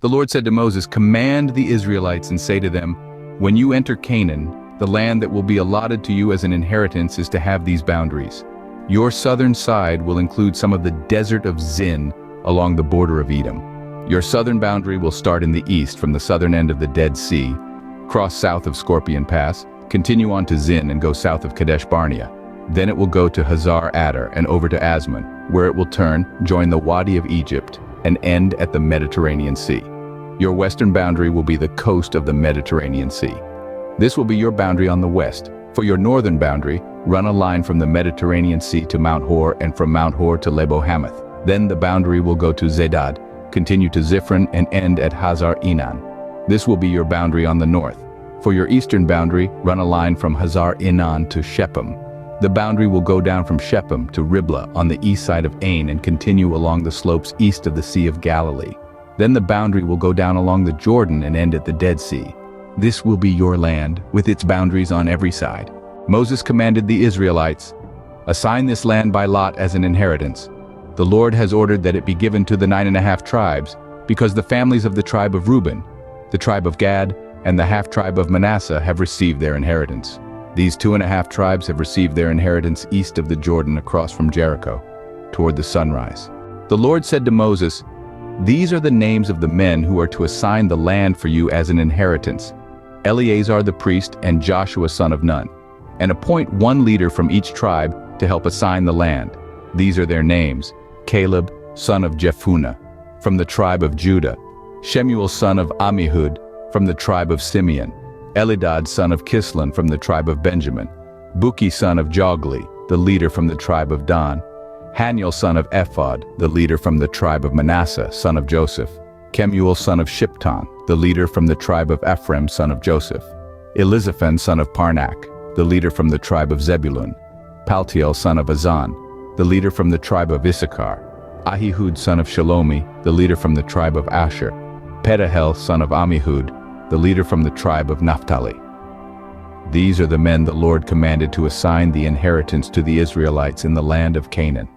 The Lord said to Moses, "Command the Israelites and say to them, when you enter Canaan, the land that will be allotted to you as an inheritance is to have these boundaries. Your southern side will include some of the desert of Zin along the border of Edom. Your southern boundary will start in the east from the southern end of the Dead Sea, cross south of Scorpion Pass, continue on to Zin and go south of Kadesh Barnea. Then it will go to Hazar Adar and over to Asmon, where it will turn, join the Wadi of Egypt, and end at the Mediterranean Sea. Your western boundary will be the coast of the Mediterranean Sea. This will be your boundary on the west. For your northern boundary, run a line from the Mediterranean Sea to Mount Hor and from Mount Hor to Lebo Hamath. Then the boundary will go to Zedad, continue to Ziphron and end at Hazar Enan. This will be your boundary on the north. For your eastern boundary, run a line from Hazar Enan to Shephem. The boundary will go down from Shephem to Riblah on the east side of Ain and continue along the slopes east of the Sea of Galilee. Then the boundary will go down along the Jordan and end at the Dead Sea. This will be your land, with its boundaries on every side." Moses commanded the Israelites, "Assign this land by lot as an inheritance. The Lord has ordered that it be given to the 9.5 tribes, because the families of the tribe of Reuben, the tribe of Gad, and the half-tribe of Manasseh have received their inheritance. These 2.5 tribes have received their inheritance east of the Jordan across from Jericho, toward the sunrise." The Lord said to Moses, "These are the names of the men who are to assign the land for you as an inheritance: Eleazar the priest and Joshua son of Nun. And appoint one leader from each tribe to help assign the land. These are their names: Caleb, son of Jephunneh, from the tribe of Judah; Shemuel son of Ammihud, from the tribe of Simeon; Elidad son of Kislon, from the tribe of Benjamin; Buki son of Jogli, the leader from the tribe of Dan; Haniel son of Ephod, the leader from the tribe of Manasseh, son of Joseph; Kemuel son of Shipton, the leader from the tribe of Ephraim, son of Joseph; Elizaphan son of Parnak, the leader from the tribe of Zebulun; Paltiel son of Azan, the leader from the tribe of Issachar; Ahihud son of Shalomi, the leader from the tribe of Asher; Pedahel son of Ammihud, the leader from the tribe of Naphtali. These are the men the Lord commanded to assign the inheritance to the Israelites in the land of Canaan.